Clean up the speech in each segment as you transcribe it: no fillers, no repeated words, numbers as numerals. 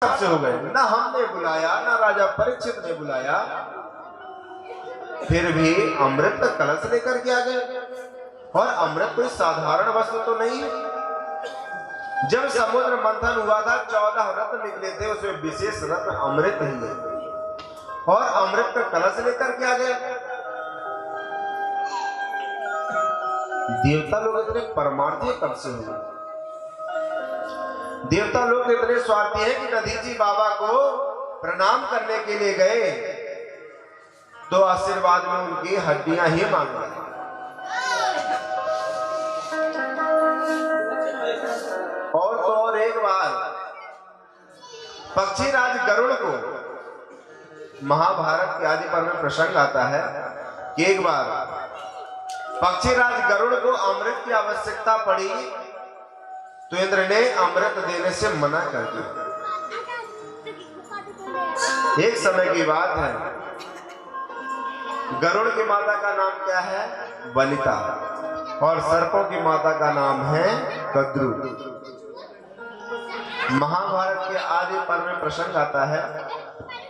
से हो गए, ना हमने बुलाया ना राजा परीक्षित ने बुलाया, फिर भी अमृत का कलश लेकर के आ गए। और अमृत कोई साधारण वस्तु तो नहीं है। जब समुद्र मंथन हुआ था 14 रत्न निकले थे, उसमें विशेष रत्न अमृत ही है। और अमृत का कलश लेकर के आ गए। देवता लोग इतने परमार्थी कब से हुए? देवता लोग इतने स्वार्थी हैं कि दधीची बाबा को प्रणाम करने के लिए गए तो आशीर्वाद में उनकी हड्डियां ही मांग ली। और तो और एक बार पक्षीराज गरुड़ को, महाभारत के आदि पर्व में प्रसंग आता है कि एक बार पक्षीराज गरुड़ को अमृत की आवश्यकता पड़ी तो इंद्र ने अमृत देने से मना कर दिया। एक समय की बात है, गरुड़ की माता का नाम क्या है? वनिता। और सर्पों की माता का नाम है कद्रु। महाभारत के आदि पर्व में प्रसंग आता है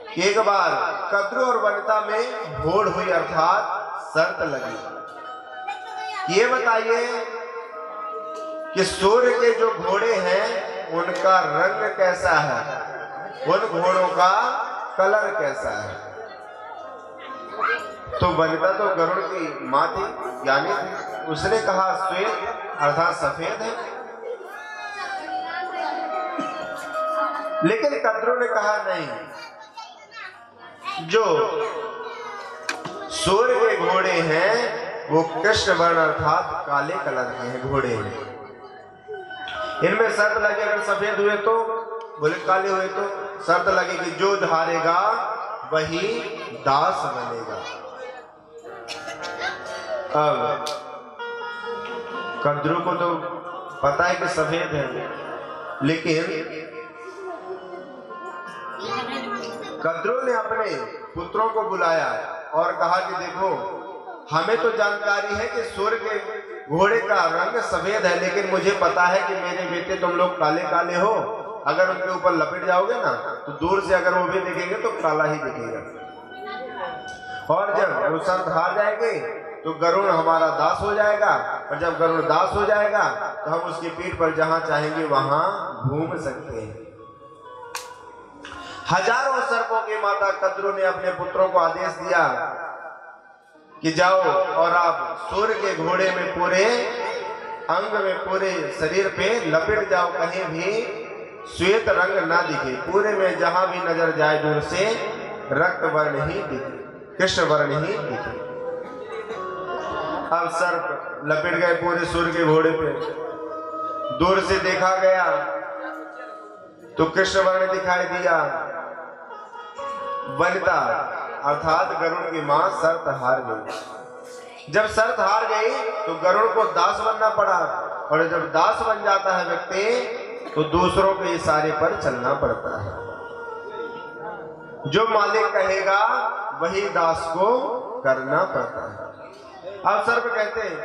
कि एक बार कद्रु और वनिता में होड़ हुई, अर्थात शर्त लगी। ये बताइए कि सूर्य के जो घोड़े हैं उनका रंग कैसा है, उन घोड़ों का कलर कैसा है? तो वनिता तो गरुड़ की माँ थी, ज्ञानी थी, उसने कहा श्वेत अर्थात सफेद है। लेकिन कद्रु ने कहा नहीं, जो सूर्य के घोड़े हैं वो कृष्ण वर्ण अर्थात काले कलर के हैं घोड़े हैं। इनमें शर्त लगे, अगर सफेद हुए तो, बोले काले हुए तो, शर्त लगे कि जो हारेगा वही दास बनेगा। अब कद्रु को तो पता है कि सफेद है, लेकिन कद्रु ने अपने पुत्रों को बुलाया और कहा कि देखो, हमें तो जानकारी है कि सूर्य के घोड़े का रंग सफेद है, लेकिन मुझे पता है कि मेरे बेटे तुम लोग काले काले हो। अगर उनके ऊपर लपेट जाओगे ना तो दूर से अगर वो भी दिखेंगे तो काला ही दिखेगा। और जब वो शर्त हार जाएंगे तो गरुड़ हमारा दास हो जाएगा, और जब गरुड़ दास हो जाएगा तो हम उसकी पीठ पर जहां चाहेंगे वहां घूम सकते हैं। हजारों सर्पों की माता कद्रु ने अपने पुत्रों को आदेश दिया कि जाओ और आप सूर्य के घोड़े में पूरे अंग में, पूरे शरीर पे लपेट जाओ, कहीं भी श्वेत रंग ना दिखे, पूरे में जहां भी नजर जाए दूर से रक्त वर्ण ही दिखे, कृष्ण वर्ण ही दिखे। अब सर्प लपेट गए पूरे सूर्य के घोड़े पे, दूर से देखा गया तो कृष्ण वर्ण दिखाई दिया। वनिता अर्थात गरुड़ की मां शर्त हार गई। जब शर्त हार गई तो गरुड़ को दास बनना पड़ा, और जब दास बन जाता है व्यक्ति तो दूसरों के इशारे पर चलना पड़ता है। जो मालिक कहेगा वही दास को करना पड़ता है। अब सर्प कहते हैं,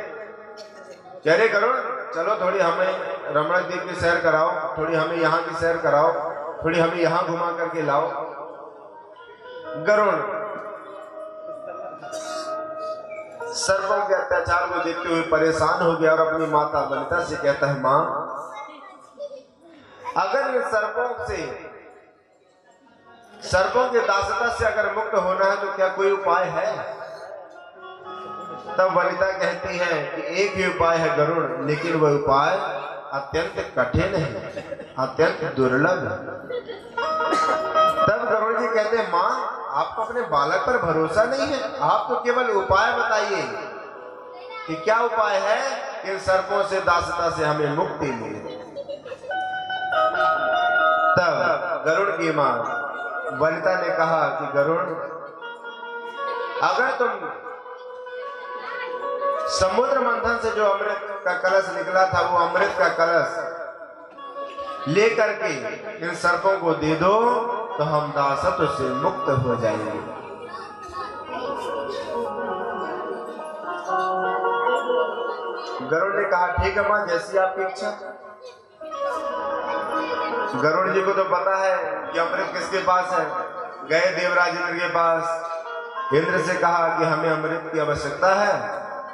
अरे गरुड़ चलो थोड़ी हमें रमण द्वीप की सैर कराओ, थोड़ी हमें यहाँ की सैर कराओ, थोड़ी हमें यहाँ घुमा करके लाओ। गरुड़ सर्पों के अत्याचार को देखते हुए परेशान हो गया और अपनी माता वनिता से कहता है, मां, अगर ये सर्पों के दासता से अगर मुक्त होना है तो क्या कोई उपाय है? तब वनिता कहती है कि एक ही उपाय है गरुड़, लेकिन वह उपाय अत्यंत कठिन है, अत्यंत दुर्लभ है। तब गरुड़ जी कहते हैं, मां, आपको अपने बालक पर भरोसा नहीं है? आप तो केवल उपाय बताइए कि क्या उपाय है कि इन सर्पों से, दासता से हमें मुक्ति मिले। तब गरुड़ की मां वनिता ने कहा कि गरुड़, अगर तुम समुद्र मंथन से जो अमृत का कलश निकला था, वो अमृत का कलश लेकर के इन सर्पों को दे दो तो हम दासत्व से मुक्त हो जाएंगे। गरुड़ ने कहा, ठीक है मां, जैसी आपकी इच्छा। गरुड़ जी को तो पता है कि अमृत किसके पास है। गए देवराज इंद्र के पास, इंद्र से कहा कि हमें अमृत की आवश्यकता है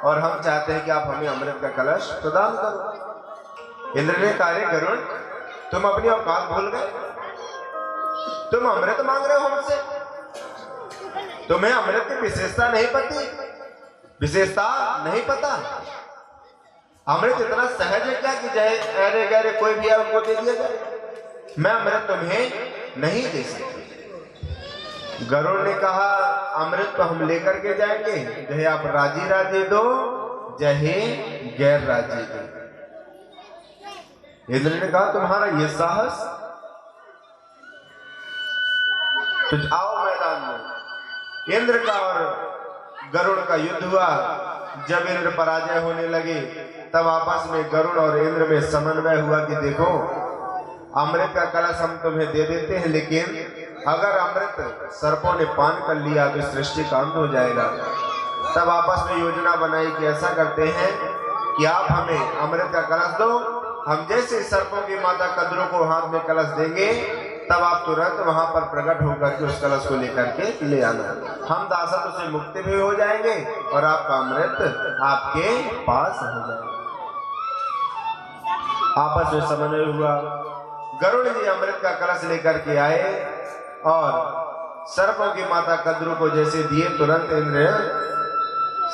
और हम चाहते हैं कि आप हमें अमृत का कलश प्रदान करो। इंद्र ने कहा, रे गरुड़, तुम अपनी औकात भूल गए, तुम अमृत मांग रहे हो हमसे, तुम्हें अमृत की विशेषता नहीं पता। अमृत इतना सहज है क्या कि चाहे अरे गहरे कोई भी आपको दे दिया जाए, मैं अमृत तुम्हें नहीं दे सकती। गरुड़ ने कहा, अमृत तो हम लेकर के जाएंगे, चाहे आप राजी राजी दो, चाहे गैर राजी दो। इंद्र ने कहा, तुम्हारा ये साहस, तो आओ मैदान में। इंद्र का और गरुड़ का युद्ध हुआ। जब इंद्र पराजय होने लगे तब आपस में गरुड़ और इंद्र में समन्वय हुआ कि देखो, अमृत का कलश हम तुम्हें दे देते हैं, लेकिन अगर अमृत सर्पों ने पान कर लिया तो सृष्टि का अंत हो जाएगा। तब आपस में योजना बनाई कि ऐसा करते हैं कि आप हमें अमृत का कलश दो, हम जैसे सर्पों की माता कद्रू को हाथ में कलश देंगे तब आप तुरंत वहां पर प्रकट होकर के उस कलश को लेकर के ले आना। हम दासत्व से मुक्ति भी हो जाएंगे और आपका अमृत आपके पास हो जाएगा। आपस में समन्वय हुआ। गरुड़ जी अमृत का कलश लेकर के आए और सर्पों की माता कद्रू को जैसे दिए, तुरंत इंद्र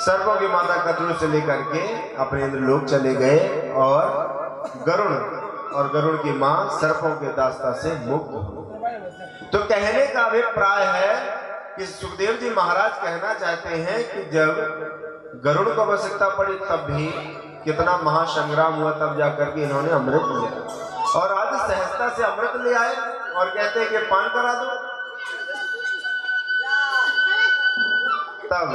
सर्पों की माता कद्रू से लेकर के अपने इंद्रलोक चले गए और गरुड़ की मां सर्पों के दास्ता से मुक्त हो। तो कहने का अभिप्राय है कि सुखदेव जी महाराज कहना चाहते हैं कि जब गरुड़ को आवश्यकता पड़ी तब भी कितना महासंग्राम हुआ, तब जाकर के इन्होंने अमृत लिया और आज सहजता से अमृत ले आए और कहते हैं कि पान करा दो। तब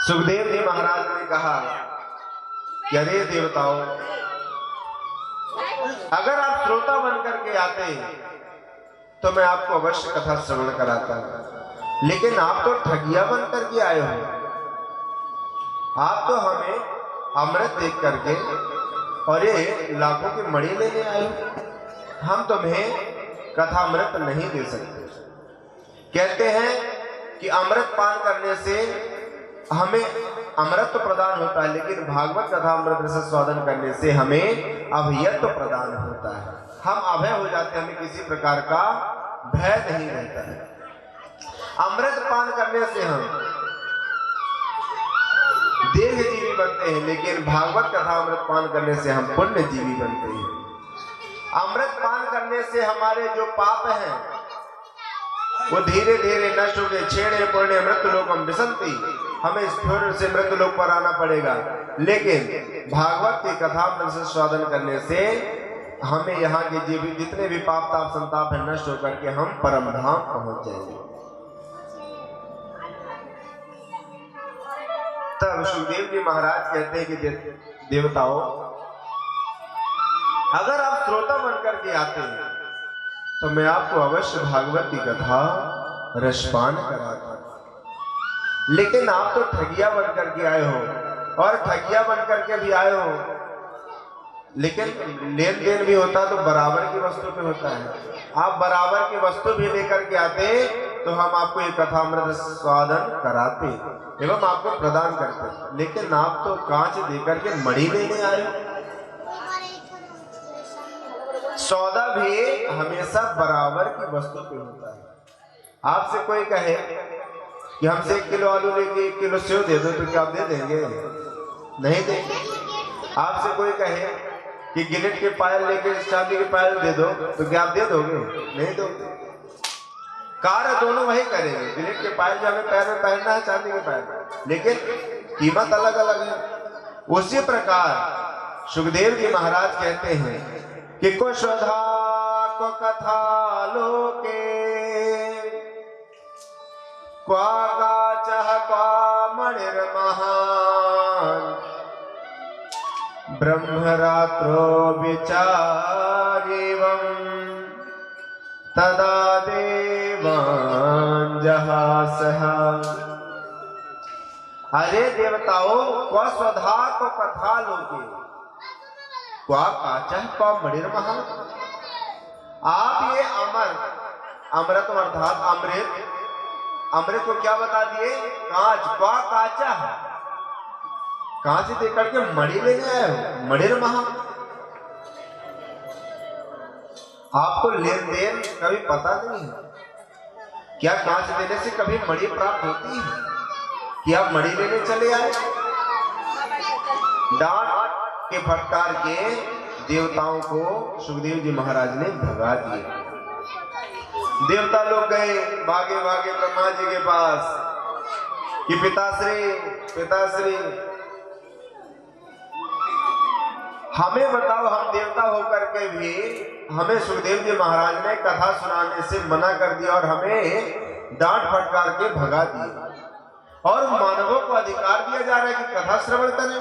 सुखदेव जी महाराज ने कहा कि अरे देवताओं, अगर आप श्रोता बनकर के आते तो मैं आपको अवश्य कथा श्रवण कराता, लेकिन आप तो ठगिया बनकर के आए हो। आप तो हमें अमृत देख करके और ये लाखों की मणि लेने आए हो, हम तुम्हें कथा अमृत नहीं दे सकते। कहते हैं कि अमृत पान करने से हमें अमृत तो प्रदान होता है, लेकिन भागवत कथा अमृत रस स्वादन करने से हमें अभयत्व प्रदान होता है। हम अभय हो जाते हैं, हमें किसी प्रकार का भय नहीं रहता है। अमृत पान करने से हम दीर्घ जीवी बनते हैं, लेकिन भागवत कथा अमृत पान करने से हम पुण्य जीवी बनते हैं। अमृत पान करने से हमारे जो पाप हैं वो धीरे धीरे नष्ट हो गए। छेड़े पुण्य मृत्युलोकम विसंति, हमें फिर से मृत्युलोक पर आना पड़ेगा, लेकिन भागवत की कथा से स्वादन करने से हमें यहाँ के जितने भी पाप ताप संताप है नष्ट होकर के हम परम धाम पहुंच जाएंगे। तब सुखदेव जी महाराज कहते हैं कि देवताओं, अगर आप श्रोता बनकर के आते हैं तो मैं आपको अवश्य भागवत की कथा रसपान कराता, लेकिन आप तो ठगिया बनकर के आए हो और ठगिया बनकर के भी आए हो, लेकिन लेन देन भी होता तो बराबर की वस्तु पे होता है। आप बराबर की वस्तु भी लेकर के आते तो हम आपको ये कथामृत स्वादन कराते एवं आपको प्रदान करते, लेकिन आप तो कांच देकर के मणि लेने आए हो। सौदा भी हमेशा बराबर की वस्तु पे होता है। आपसे कोई कहे कि हमसे 1 किलो आलू लेके 1 किलो सेव दे दो, तो क्या आप दे देंगे? नहीं देंगे। आपसे कोई कहे कि गिलेट के पायल लेके चांदी के पायल दे दो, तो क्या आप दे दोगे? नहीं दोगे। कार्य दोनों वही करेंगे। गिलेट के पायल जो हमें पैर में पहनना है, चांदी के पायल, लेकिन कीमत अलग अलग है। उसी प्रकार सुखदेव जी महाराज कहते हैं कि कुशधा को कथा लोके क्वा गाचः क्वा मणिर्महान् ब्रह्मरात्रो विचारेवं तदा देवान् जहासः। अरे देवताओं, क्वा स्वधा को कथा लोके क्वा काचः क्वा मणिर्महान्, आप ये अमृत अर्थात अमृत को क्या बता दिए? कांच का काचा है। कांच दे करके मणि लेने आए हो, मणिर महा। आपको लेन देन कभी पता नहीं है क्या? कांच देने से कभी मणि प्राप्त होती है कि आप मणि लेने चले आए? डांट के फटकार के देवताओं को सुखदेव जी महाराज ने भगा दिया। देवता लोग गए भागे भागे ब्रह्मा जी के पास कि पिताश्री हमें बताओ, हम देवता होकर के भी हमें सुखदेव जी महाराज ने कथा सुनाने से मना कर दिया और हमें डांट फटकार के भगा दिया, और मानवों को अधिकार दिया जा रहा है कि कथा श्रवण करें।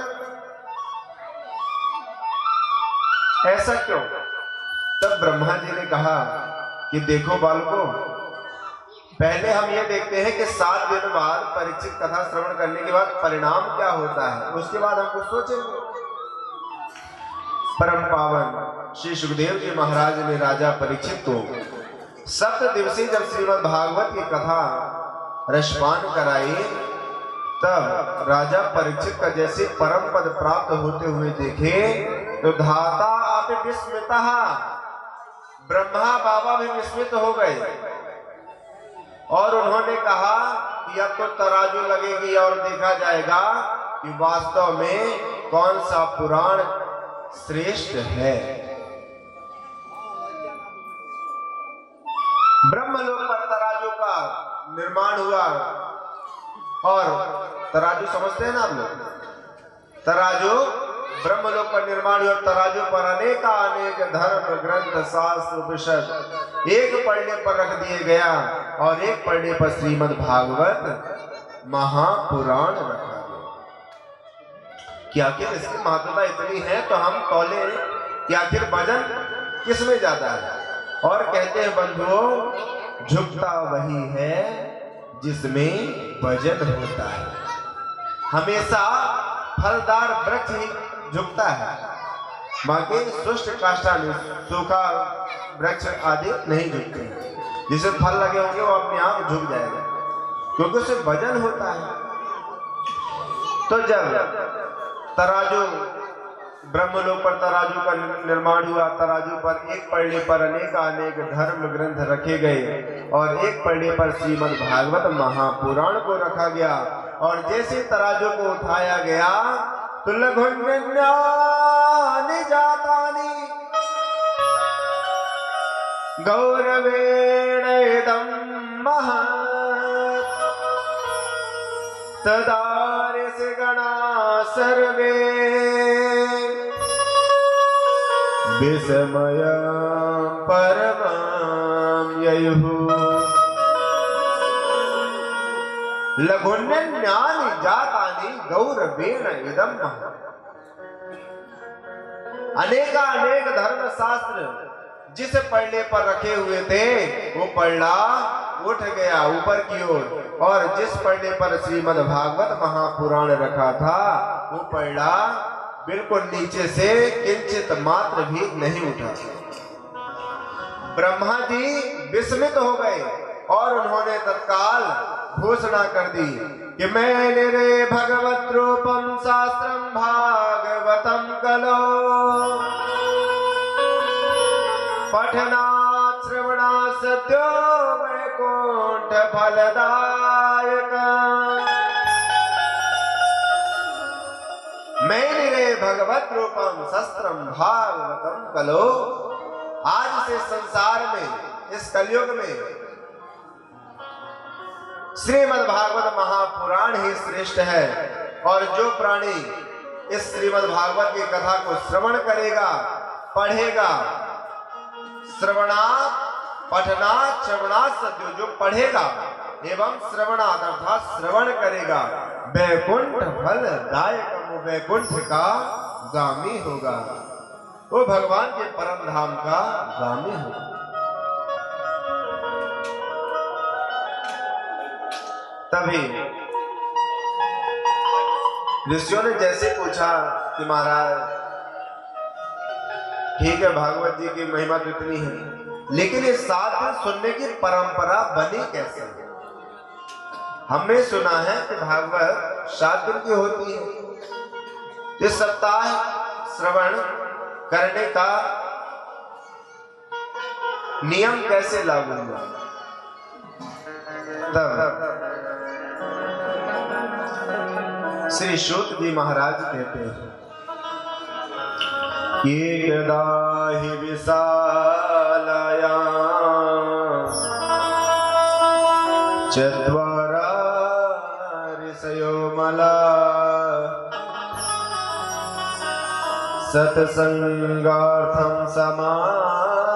ऐसा क्यों? तब ब्रह्मा जी ने कहा कि देखो बालकों, पहले हम ये देखते हैं कि 7 दिन बाद परीक्षित कथा श्रवण करने के बाद परिणाम क्या होता है, उसके बाद हम कुछ सोचेंगे। परम पावन श्री सुखदेव जी महाराज ने राजा परीक्षित को 7 दिवसीय जब श्रीमद् भागवत की कथा रसपान कराई, तब राजा परीक्षित का जैसे परम पद प्राप्त होते हुए देखे तो धाता आप विस्मिता, ब्रह्मा बाबा भी विस्मित हो गए और उन्होंने कहा कि अब तो तराजू लगेगी और देखा जाएगा कि वास्तव में कौन सा पुराण श्रेष्ठ है। ब्रह्मलोक पर तराजू का निर्माण हुआ, और तराजू समझते हैं ना आप लोग? तराजू ब्रह्मलोक पर निर्माण हुआ। तराजू पर अनेक धर्म ग्रंथ शास्त्र उपनिषद एक पढ़ने पर रख दिए गया और एक पढ़ने पर श्रीमद् भागवत महापुराण रखा गया। कि आखिर इसकी महत्वता इतनी है तो हम तौले कि आखिर वजन किस में ज्यादा है। और कहते हैं बंधुओं, झुकता वही है जिसमें वजन होता है। हमेशा फलदार वृक्ष ही झुकता है, बाकी शुष्क काष्ठा सूखा वृक्ष आदि नहीं झुकते। जिसे फल लगे होंगे वो अपने आप झुक जाएगा, क्योंकि उसे वजन होता है। तो जब तराजू ब्रह्मलोक पर तराजू का निर्माण हुआ, तराजू पर एक पलड़े पर अनेक धर्म ग्रंथ रखे गए और एक पलड़े पर श्रीमद् भागवत महापुराण को रखा गया। और जैसे तराजू को उठाया गया तो लघुन्यानि जातानि गौरवेण इदं महत् तदार्यस्य गणा सर्वे विस्मयं परमं ययुः। लघुन्यानि जातानि गौरवेण इदं महत्। अनेक धर्म शास्त्र जिस पलड़े पर रखे हुए थे वो पलड़ा उठ गया ऊपर की ओर, और जिस पलड़े पर श्रीमद् भागवत महापुराण रखा था वो पलड़ा बिल्कुल नीचे से किंचित मात्र भी नहीं उठा। ब्रह्मा जी विस्मित हो गए और उन्होंने तत्काल घोषणा कर दी कि मैंने रे भगवत रूपम शास्त्रम भागवतम कलो पठनात् श्रवणात् सद्यो वैकुंठ फलदायक। मैंने रे भगवत रूपम शस्त्रम भागवतम कलो। आज से संसार में इस कलयुग में श्रीमद् भागवत महापुराण ही श्रेष्ठ है, और जो प्राणी इस श्रीमद् भागवत की कथा को श्रवण करेगा, पढ़ेगा, श्रवणात् पठनात् श्रवणात् सद्यो, जो पढ़ेगा एवं श्रवणात् अर्थात श्रवण करेगा, वैकुंठ फलदायक, वो वैकुंठ का गामी होगा, वो भगवान के परम धाम का गामी होगा। तभी ऋषियों ने जैसे पूछा कि महाराज ठीक है भागवत जी की महिमा कितनी है, लेकिन ये 7 दिन सुनने की परंपरा बनी कैसे? हमने सुना है कि भागवत 7 दिन की होती है। इस सप्ताह श्रवण करने का नियम कैसे लागू हुआ? तब श्री सूत जी महाराज कहते हैं, एकदा हि विशालायां चत्वारा ऋषयो मला सत्संगार्थं समायाता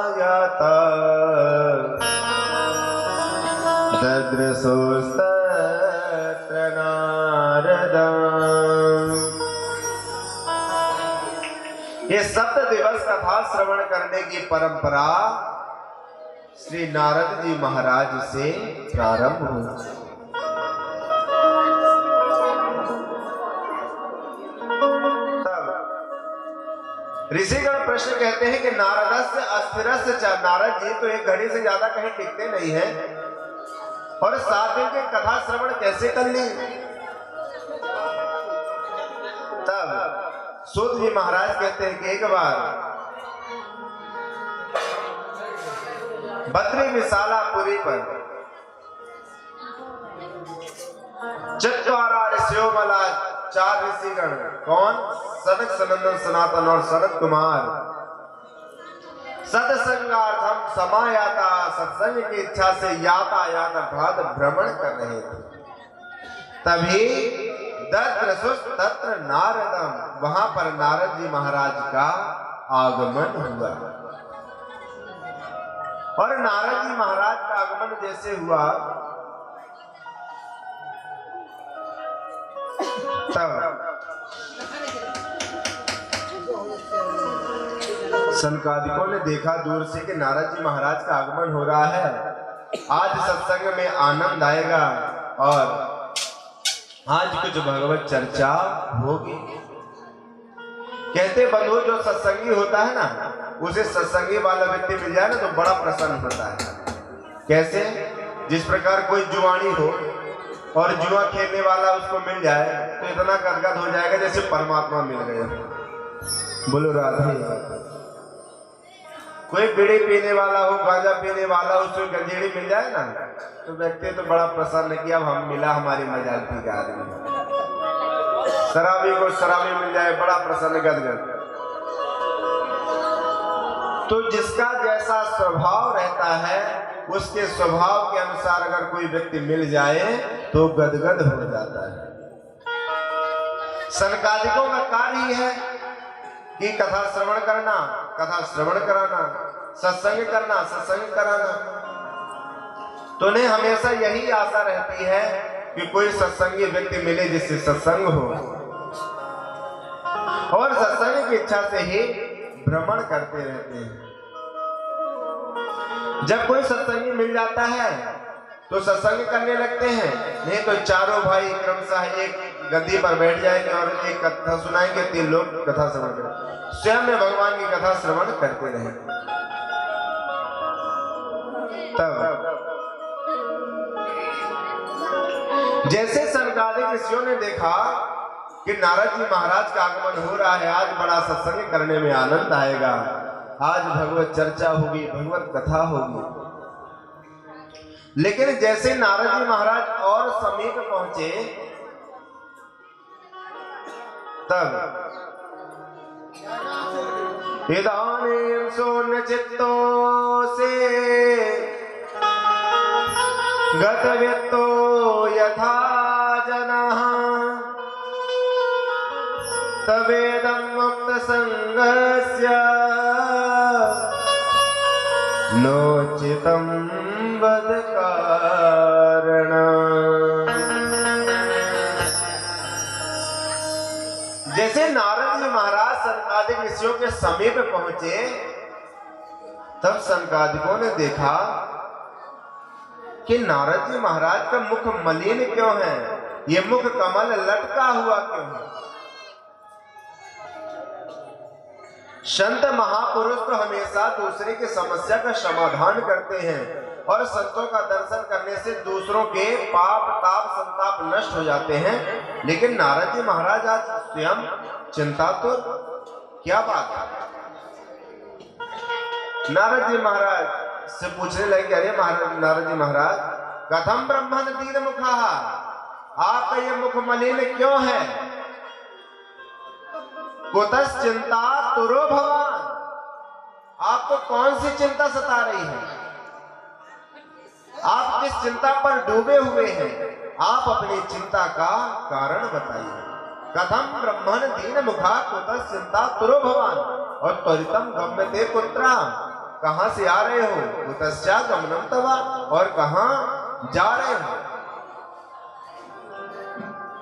ददृशोस्तत्र नारदम्। ये 7 दिवस कथा श्रवण करने की परंपरा श्री नारद जी महाराज से प्रारंभ हुई। ऋषिगण प्रश्न कहते हैं कि नारदस्य अस्थिरस्य च, नारद जी तो एक घड़ी से ज्यादा कहीं टिकते नहीं हैं और 7 दिन की कथा श्रवण कैसे कर ली? तब सूत जी महाराज कहते हैं कि एक बार बद्री विशालापुरी पर चत्वारा ऋषियों वाला 4 ऋषिगण, कौन? सनक, सनंदन, सनातन और सनत कुमार सत्संगार्थम समायाता, सत्संग की इच्छा से यातायात अर्थात भ्रमण कर रहे थे। तभी तत्र नारदम, वहां पर नारद जी महाराज का आगमन हुआ। और नारद जी महाराज का आगमन जैसे हुआ तब सनकादिकों ने देखा दूर से कि नारद जी महाराज का आगमन हो रहा है, आज सत्संग में आनंद आएगा और आज कुछ भगवत चर्चा होगी। कहते बंधु, जो सत्संगी होता है ना, उसे सत्संगी वाला व्यक्ति मिल जाए ना तो बड़ा प्रसन्न होता है। कैसे? जिस प्रकार कोई जुआनी हो और जुआ खेलने वाला उसको मिल जाए तो इतना गदगद हो जाएगा जैसे परमात्मा मिल गए। बोलो राधे। कोई बीड़ी पीने वाला हो, गांजा पीने वाला हो, उसको गंजेड़ी मिल जाए ना तो व्यक्ति तो बड़ा प्रसन्न किया, हम मिला हमारी मजालती का आदमी। शराबी को शराबी मिल जाए, बड़ा प्रसन्न गदगद। तो जिसका जैसा स्वभाव रहता है उसके स्वभाव के अनुसार अगर कोई व्यक्ति मिल जाए तो गदगद हो जाता है। सनकादिकों का कार्य है कि कथा श्रवण करना, कथा श्रवण कराना, सत्संग करना, सत्संग कराना। तो उन्हें हमेशा यही आशा रहती है कि कोई सत्संगी व्यक्ति मिले जिससे सत्संग हो, और सत्संग की इच्छा से ही भ्रमण करते रहते हैं। जब कोई सत्संगी मिल जाता है तो सत्संग करने लगते हैं, नहीं तो चारों भाई क्रमशः एक गद्दी पर बैठ जाएंगे और एक कथा सुनाएंगे, 3 लोग कथा श्रवण करेंगे, स्वयं में भगवान की कथा श्रवण करते रहेंगे। तब जैसे सनकादिक ऋषियों ने देखा कि नारद जी महाराज का आगमन हो रहा है, आज बड़ा सत्संग करने में आनंद आएगा, आज भगवत चर्चा होगी, भगवत कथा होगी। लेकिन जैसे नारद जी महाराज और समीप पहुंचे तब इदानीं सोन चित्तो से गतव्यतो यथा जनः तवेदं मुक्त संगस्य नोचितं वद कारणम्। जैसे नारद जी महाराज सनकादिक ऋषियों के समीप पहुंचे तब सनकादिकों ने देखा कि नारद जी महाराज का मुख मलिन क्यों है, ये मुख कमल लटका हुआ क्यों है। संत महापुरुष तो हमेशा दूसरे की समस्या का समाधान करते हैं और संतों का दर्शन करने से दूसरों के पाप ताप संताप नष्ट हो जाते हैं। लेकिन नारद जी महाराज आज स्वयं चिंतातुर, क्या बात है। नारद जी महाराज से पूछने लगे, अरे महाराज, नारद जी महाराज, कथम ब्रह्मण दीन मुखा, आपका ये मुख मलिन क्यों है? कुतस चिंता तुरो भगवान, आपको कौन सी चिंता सता रही है? आप किस चिंता पर डूबे हुए हैं? आप अपनी चिंता का कारण बताइए। कथम ब्रह्मण दीन मुखा कुतस चिंता तुरो भगवान और त्वरितम गम्यते पुत्रा, कहां से आ रहे हो? कुतस्या गमनम तवा, और कहां जा रहे हो?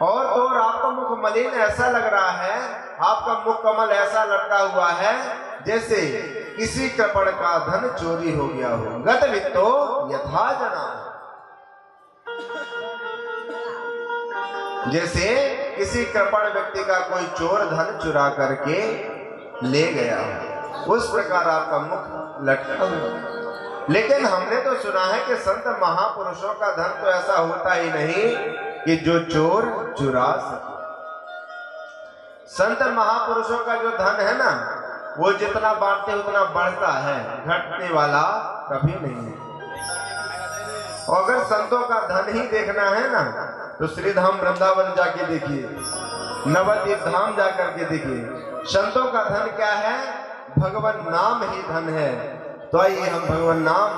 और आपका मुख मलिन ऐसा लग रहा है, आपका मुख कमल ऐसा लटका हुआ है जैसे किसी कृपण का धन चोरी हो गया हो। गत वित्तो यथा जना, जैसे किसी कृपण व्यक्ति का कोई चोर धन चुरा करके ले गया हो, उस प्रकार आपका मुख लटका हुआ। लेकिन हमने तो सुना है कि संत महापुरुषों का धन तो ऐसा होता ही नहीं कि जो चोर चुरा सके। संत महापुरुषों का जो धन है ना, वो जितना बांटते उतना बढ़ता है, घटने वाला कभी नहीं है। और अगर संतों का धन ही देखना है ना, तो श्रीधाम वृंदावन जाके देखिए, नवद्वीप धाम जाकर के देखिए। संतों का धन क्या है? भगवान नाम ही धन है। तो आइए हम भगवान नाम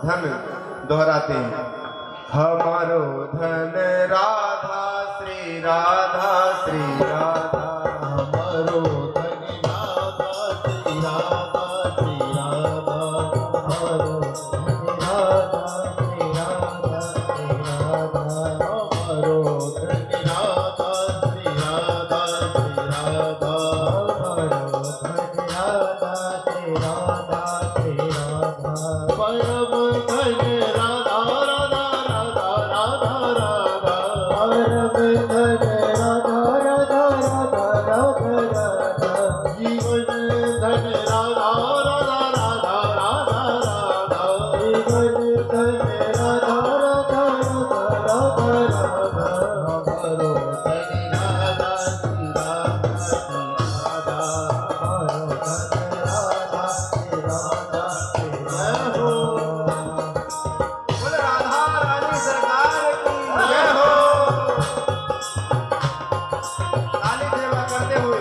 धन दोहराते हैं। हमारो धन राधा श्री राधा श्री राधा, हमारो धन राधा श्री राधा श्री राधा, हमारो धन राधा श्री राधा श्री राधा, हमारो धन राधा श्री राधा श्री राधा, हमारो धन राधा श्री राधा श्री राधा, परम धन राधा राधा राधा राधा राधा, परम धन राधा राधा राधा राधा राधा, जीवन धन राधा राधा राधा राधा राधा, जीवन धन राधा राधा राधा राधा राधा, हमारो धन राधा श्री राधा श्री राधा, हमारो धन राधा श्री राधा श्री राधा। बोले राधा रानी सरकार की जय हो। ताली सेवा करते हुए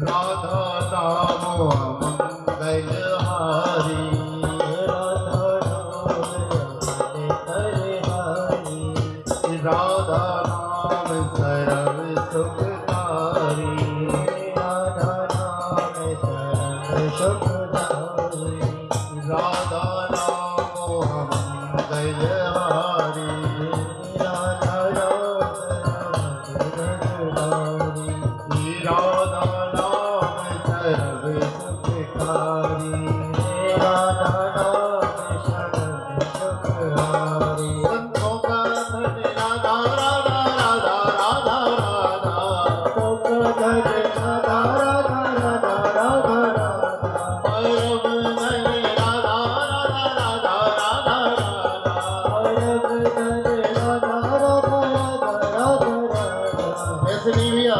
राधा नाम मंगल हारी, राधा नाम मंगल हारी, राधा नाम सर्व सुखकारी, राधा नाम सर्व सुखकारी, राधा नाम मंगल हारी, राधा नाम सर्व सुखकारी, राधा नाम सर्व सुखकारी, राधा नाम सर्व सुखकारी, संतों का धन राधा राधा राधा राधा राधा, संतों का धन राधा राधा राधा राधा राधा, परम धन राधा राधा राधा राधा राधा, परम धन राधा राधा राधा राधा राधा। ऐसे नहीं भैया,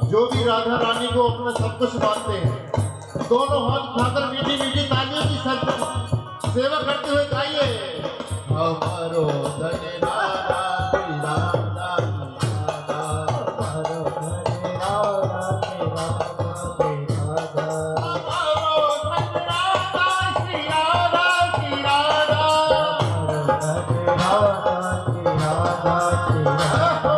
जो भी राधा रानी को अपना सब कुछ मानते हैं, दोनों हाथ उठाकर मीठी मीठी तालियों की सब सेवा करते हुए गाइए। हमारो धन राधा श्री राधा श्री राधा, हमारो धन राधा श्री राधा श्री राधा, हमारो धन राधा श्री राधा श्री राधा, हमारो धन राधा श्री राधा श्री राधा।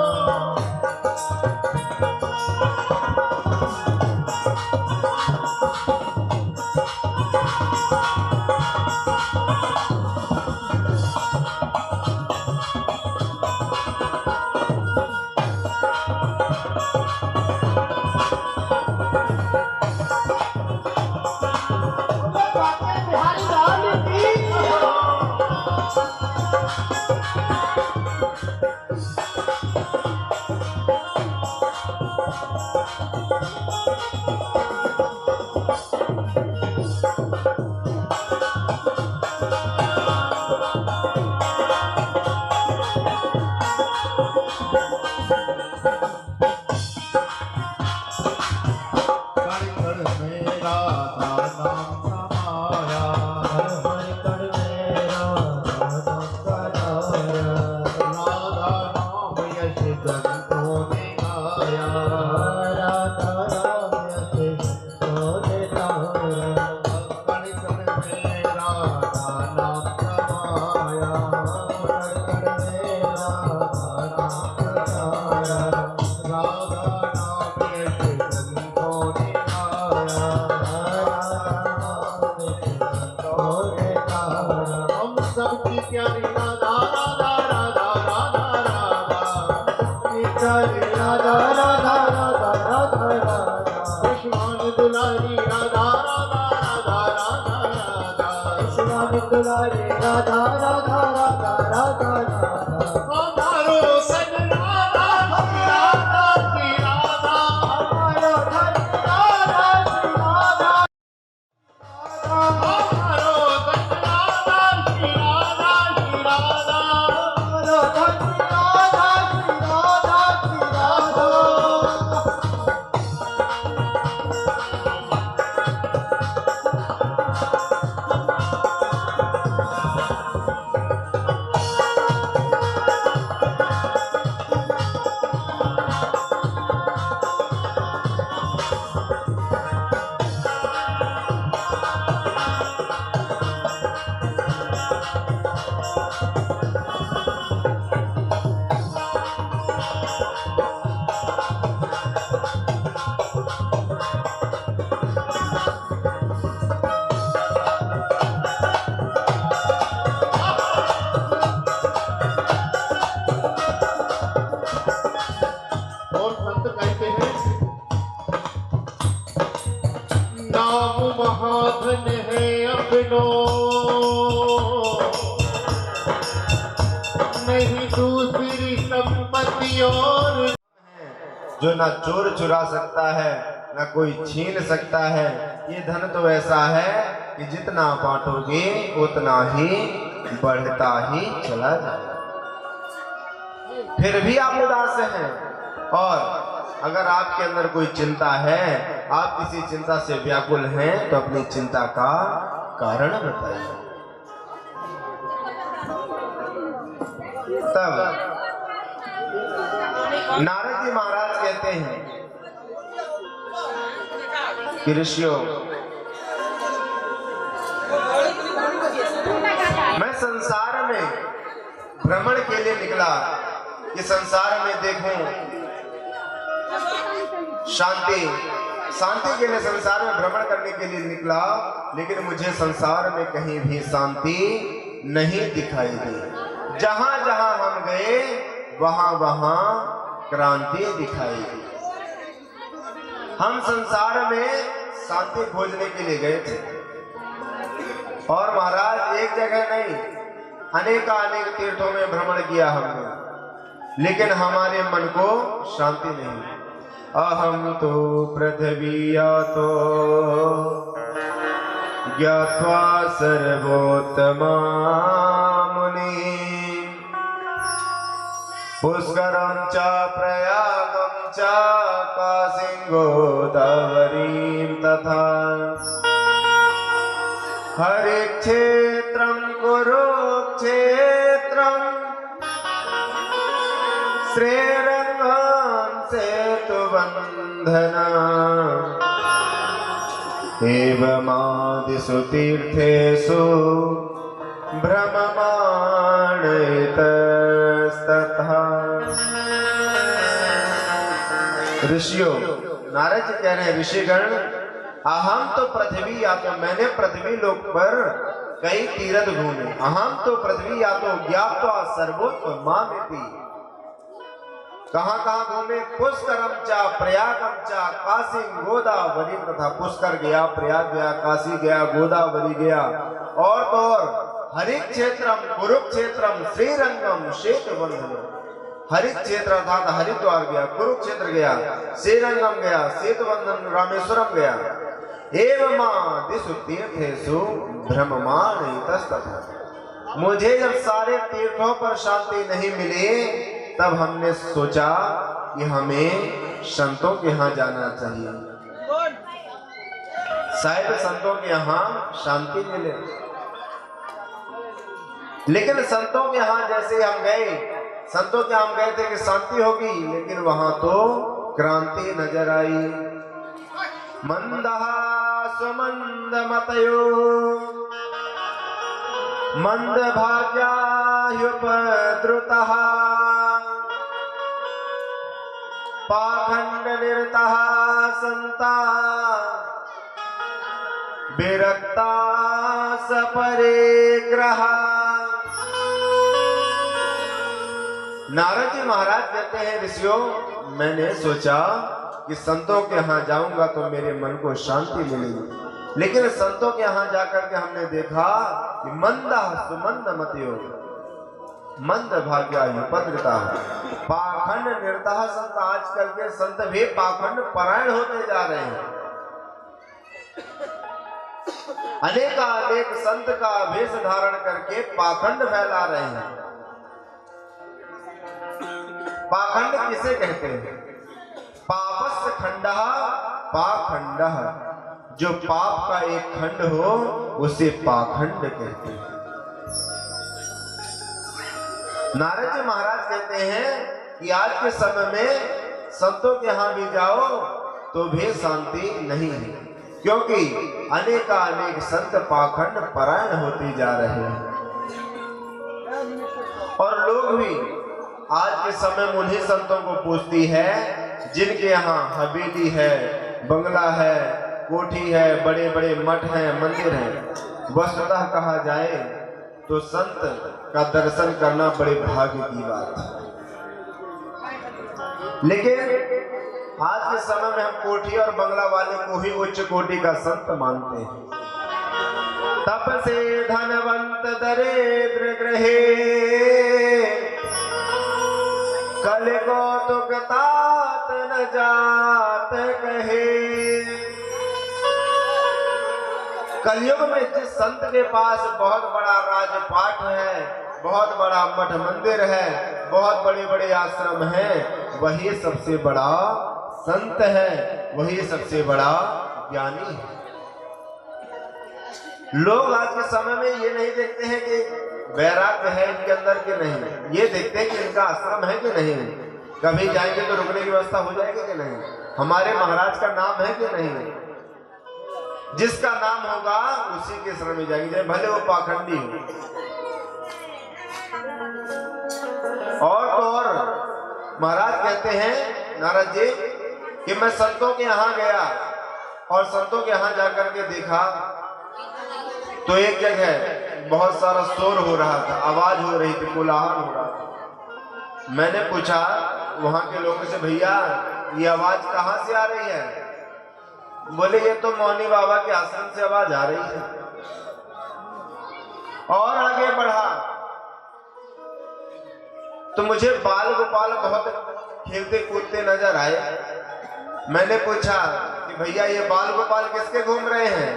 राधा राधा राधा राधा हमारो सजना राधा राधा श्री राधा हमारो धन राधा श्री राधा हमारो सजना राधा श्री राधा श्री राधा हमारो धन राधा श्री राधा श्री राधा और संत कहते हैं नाम महाधन है अपनो नहीं दूसरी संपत्ति और जो ना चोर चुरा सकता है ना कोई छीन सकता है। ये धन तो ऐसा है कि जितना बांटोगे उतना ही बढ़ता ही चला जाएगा। फिर भी आप उदास हैं, और अगर आपके अंदर कोई चिंता है, आप किसी चिंता से व्याकुल हैं, तो अपनी चिंता का कारण बताइए। तब नारद जी महाराज कहते हैं कि ऋषियों, मैं संसार में भ्रमण के लिए निकला कि संसार में देखूं शांति के लिए संसार में भ्रमण करने के लिए निकला, लेकिन मुझे संसार में कहीं भी शांति नहीं दिखाई दी। जहां जहां हम गए वहां वहां क्रांति दिखाई दी। हम संसार में शांति खोजने के लिए गए थे, और महाराज एक जगह नहीं, अनेक तीर्थों में भ्रमण किया हमने, लेकिन हमारे मन को शांति नहीं। अहम तो पृथ्वीया तो ज्ञात्वा सर्वोत्तमा मुनि पुष्करं च प्रयागं च काशीं गोदावरीं तथा हरिक्षेत्रं कुरुक्षेत्रं श्रीरंगं सेतुबन्धना एवमादिषु तीर्थेषु भ्रममाणैतस्तथा। ऋषियों, नारद जी कह रहे हैं, ऋषिगण, अहम तो पृथ्वी, या तो मैंने पृथ्वी लोक पर कई तीर्थ घूमे। अहम तो पृथ्वी या तो ज्ञात्वा सर्वोत्तमामिति, कहां कहां घूमे? पुष्करम चा प्रयागम चा काशी गोदावरी तथा। पुष्कर गया, प्रयाग गया, काशी गया, गोदावरी गया, और तो और हरित क्षेत्रम कुरुक्षेत्रम श्रीरंगम सेतुबंधन। हरित क्षेत्र अर्थात हरिद्वार गया, कुरुक्षेत्र गया, श्रीरंगम गया, सेतुबंधन रामेश्वरम गया। एवमादिषु तीर्थेषु भ्रममाणैतस्तथा। मुझे जब सारे तीर्थों पर शांति नहीं मिली, तब हमने सोचा कि हमें संतों के यहाँ जाना चाहिए, शायद संतों के यहाँ शांति मिले। लेकिन संतों के यहाँ जैसे हम गए, संतों के हम गए थे कि शांति होगी, लेकिन वहां तो क्रांति नजर आई। मंदः स्वमंदमतयो मंदभाग्याह्युपद्रुतः पाखंड निरतः संता विरक्ता सपरे ग्रह। नारद जी महाराज कहते हैं, ऋषियों मैंने सोचा कि संतों के यहाँ जाऊंगा तो मेरे मन को शांति मिलेगी, लेकिन संतों के यहाँ जाकर के हमने देखा कि मंदा सुमंद मतियो मंद भाग्या युपद्रता पाखंड निरतः संत। आजकल के संत भी पाखंड परायण होते जा रहे हैं। अनेक संत का वेश धारण करके पाखंड फैला रहे हैं। पाखंड किसे कहते हैं? पापस्य खंडः पाखंडः, जो पाप का एक खंड हो उसे पाखंड कहते हैं। नारद जी महाराज कहते हैं कि आज के समय में संतों के यहां भी जाओ तो भी शांति नहीं है, क्योंकि अनेक संत पाखंड परायण होते जा रहे हैं। और लोग भी आज के समय में उन्हीं संतों को पूछती है जिनके यहाँ हवेली है, बंगला है, कोठी है, बड़े बड़े मठ हैं, मंदिर हैं। वस्तुतः कहा जाए तो संत का दर्शन करना बड़े भाग्य की बात है, लेकिन आज के समय में हम कोठी और बंगला वाले को ही उच्च कोटि का संत मानते हैं। तप से धनवंत दरिद्र गृहे कल कौतुक तात न जात कहे। कलयुग में जिस संत के पास बहुत बड़ा राजपाट है, बहुत बड़ा मठ मंदिर है, बहुत बड़े बड़े आश्रम हैं, वही सबसे बड़ा संत है, वही सबसे बड़ा ज्ञानी है। लोग आज के समय में ये नहीं देखते हैं कि वैराग्य है इनके अंदर कि नहीं, ये देखते हैं कि इनका आश्रम है कि नहीं, कभी जाएंगे तो रुकने की व्यवस्था हो जाएगी कि नहीं, हमारे महाराज का नाम है कि नहीं। जिसका नाम होगा उसी के शरण में जाएंगे, भले वो पाखंडी हो। और तो और महाराज कहते हैं नारद जी कि मैं संतों के यहाँ गया और संतों के यहाँ जाकर के देखा तो एक जगह बहुत सारा शोर हो रहा था, आवाज हो रही थी, कोलाहल हो रहा था। मैंने पूछा वहां के लोगों से, भैया ये आवाज कहाँ से आ रही है? बोले ये तो मौनी बाबा के आश्रम से आवाज आ रही है। और आगे बढ़ा तो मुझे बाल गोपाल बहुत खेलते कूदते नजर आए। मैंने पूछा कि भैया ये बाल गोपाल किसके घूम रहे हैं?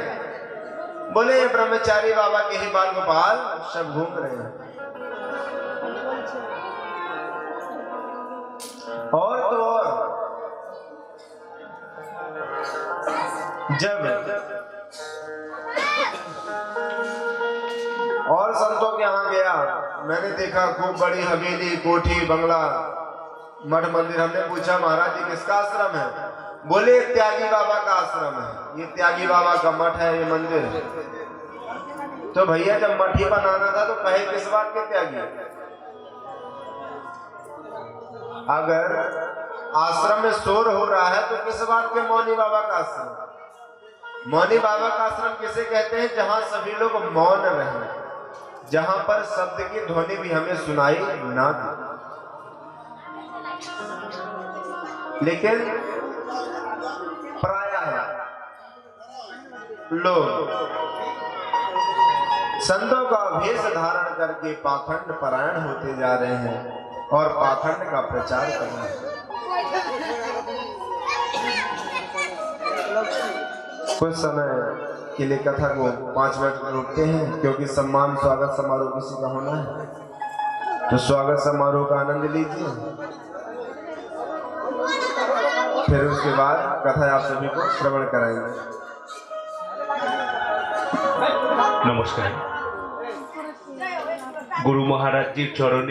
बोले ये ब्रह्मचारी बाबा के ही बाल गोपाल सब घूम रहे हैं। और तो जब और संतों के यहाँ गया, मैंने देखा खूब बड़ी हवेली, कोठी, बंगला, मठ मंदिर। हमने पूछा महाराज जी किसका आश्रम है? बोले त्यागी बाबा का आश्रम है, ये त्यागी बाबा का मठ है, ये मंदिर है। तो भैया जब मठ ही बनाना था तो कहे किस बात के त्यागी? अगर आश्रम में शोर हो रहा है तो किस बात के मौनी बाबा का आश्रम? मौनी बाबा का आश्रम किसे कहते हैं? जहां सभी लोग मौन रहे, जहां पर शब्द की ध्वनि भी हमें सुनाई ना दी। लेकिन प्रायः लोग संतों का वेश धारण करके पाखंड परायण होते जा रहे हैं और पाखंड का प्रचार कर रहे हैं। कुछ समय के लिए कथा को 5 मिनट रोकते हैं, क्योंकि सम्मान स्वागत समारोह किसी का होना है, तो स्वागत समारोह का आनंद लीजिए। फिर उसके बाद कथा आप सभी को श्रवण कराएंगे। नमस्कार। गुरु महाराज जी चरण